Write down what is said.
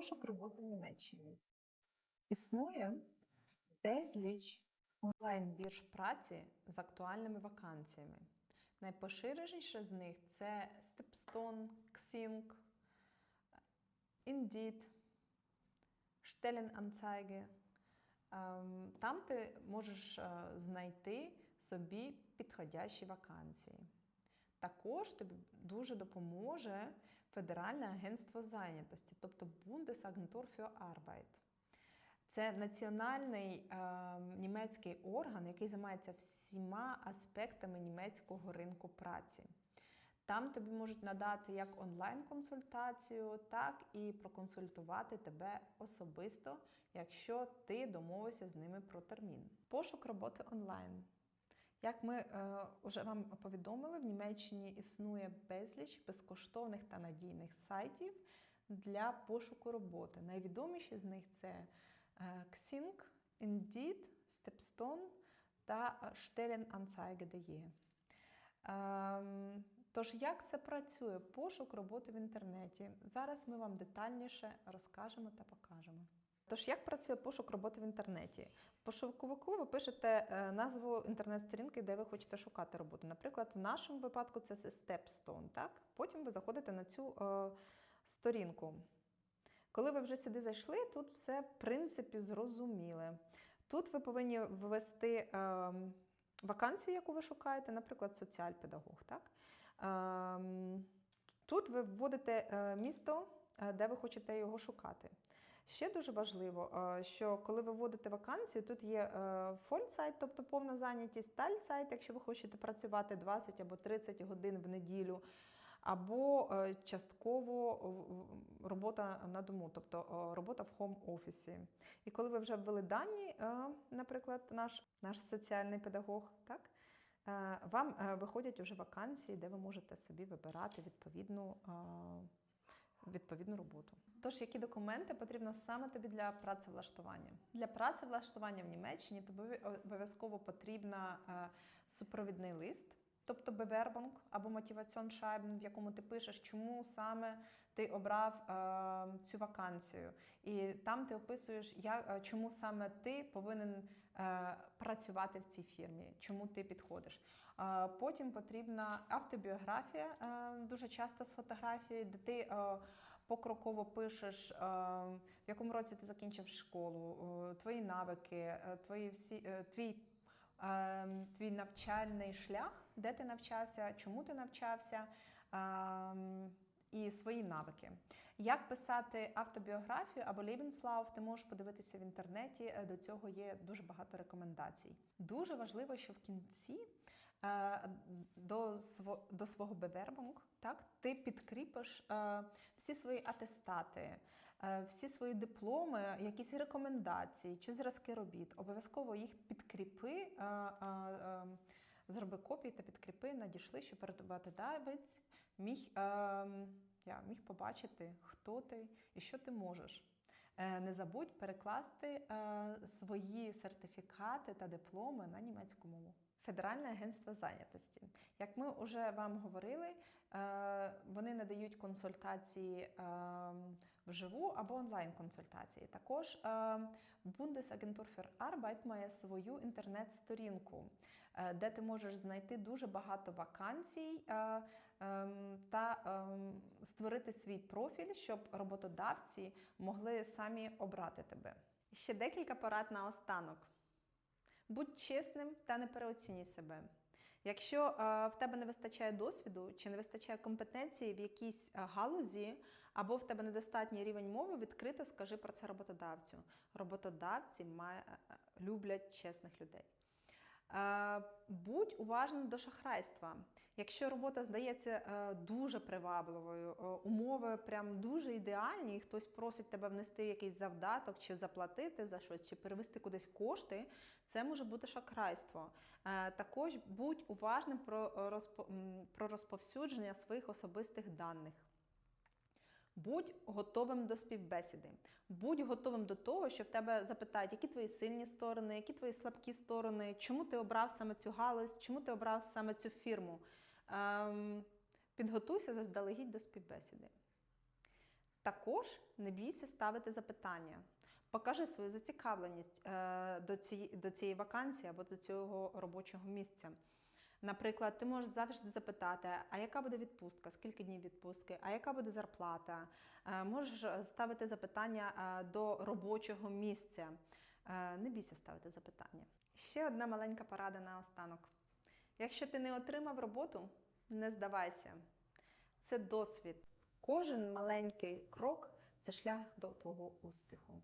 Пошук роботи в Німеччині. Існує безліч онлайн-бірж праці з актуальними вакансіями. Найпоширеніше з них це Stepstone, Xing, Indeed, Stellenanzeige. Там ти можеш знайти собі підходящі вакансії. Також тобі дуже допоможе Федеральне агентство зайнятості, тобто Bundesagentur für Arbeit. Це національний німецький орган, який займається всіма аспектами німецького ринку праці. Там тобі можуть надати як онлайн-консультацію, так і проконсультувати тебе особисто, якщо ти домовився з ними про термін. Пошук роботи онлайн. Як ми вже вам повідомили, в Німеччині існує безліч безкоштовних та надійних сайтів для пошуку роботи. Найвідоміші з них це Xing, Indeed, Stepstone та Stellenanzeige.de. Тож, як це працює? Пошук роботи в інтернеті. Зараз ми вам детальніше розкажемо та покажемо. Тож, як працює пошук роботи в інтернеті? В пошуковику ви пишете назву інтернет-сторінки, де ви хочете шукати роботу. Наприклад, в нашому випадку це Stepstone. Так? Потім ви заходите на цю сторінку. Коли ви вже сюди зайшли, тут все, в принципі, зрозуміле. Тут ви повинні ввести вакансію, яку ви шукаєте, наприклад, соціальпедагог. Так? Тут ви вводите місто, де ви хочете його шукати. Ще дуже важливо, що коли ви вводите вакансію, тут є Vollzeit, тобто повна зайнятість, Teilzeit, якщо ви хочете працювати 20 або 30 годин в неділю, або частково робота на дому, тобто робота в хоум-офісі. І коли ви вже ввели дані, наприклад, наш соціальний педагог, так, вам виходять уже вакансії, де ви можете собі вибирати відповідну роботу. Тож, які документи потрібно саме тобі для працевлаштування? Для працевлаштування в Німеччині тобі обов'язково потрібен супровідний лист, тобто Bewerbung або Motivationsschreiben, в якому ти пишеш, чому саме ти обрав цю вакансію. І там ти описуєш, чому саме ти повинен працювати в цій фірмі, чому ти підходиш. Потім потрібна автобіографія, дуже часто з фотографією, де ти покроково пишеш, в якому році ти закінчив школу, твої навики, твій навчальний шлях, де ти навчався, чому ти навчався, і свої навики. Як писати автобіографію або Lebenslauf, ти можеш подивитися в інтернеті, до цього є дуже багато рекомендацій. Дуже важливо, що в кінці до свого Bewerbung, так, ти підкріпиш всі свої атестати, всі свої дипломи, якісь рекомендації чи зразки робіт. Обов'язково їх підкріпи, зроби копії та підкріпи, надійшли, щоб роботодавець міг побачити, хто ти і що ти можеш. Не забудь перекласти свої сертифікати та дипломи на німецьку мову. Федеральне агентство зайнятості. Як ми вже вам говорили, вони надають консультації вживу або онлайн-консультації. Також Bundesagentur für Arbeit має свою інтернет-сторінку, де ти можеш знайти дуже багато вакансій та створити свій профіль, щоб роботодавці могли самі обрати тебе. Ще декілька порад наостанок. Будь чесним та не переоцінюй себе. Якщо в тебе не вистачає досвіду чи не вистачає компетенції в якійсь галузі, або в тебе недостатній рівень мови, відкрито скажи про це роботодавцю. Роботодавці люблять чесних людей. Будь уважним до шахрайства. Якщо робота здається дуже привабливою, умови прям дуже ідеальні, і хтось просить тебе внести якийсь завдаток, чи заплатити за щось, чи перевести кудись кошти, це може бути шахрайство. Також будь уважним про розповсюдження своїх особистих даних. Будь готовим до співбесіди. Будь готовим до того, що в тебе запитають, які твої сильні сторони, які твої слабкі сторони, чому ти обрав саме цю галузь, чому ти обрав саме цю фірму. Підготуйся заздалегідь до співбесіди. Також не бійся ставити запитання. Покажи свою зацікавленість до цієї вакансії або до цього робочого місця. Наприклад, ти можеш завжди запитати, а яка буде відпустка, скільки днів відпустки, а яка буде зарплата. Можеш ставити запитання до робочого місця. Не бійся ставити запитання. Ще одна маленька порада наостанок. Якщо ти не отримав роботу, не здавайся. Це досвід. Кожен маленький крок – це шлях до твого успіху.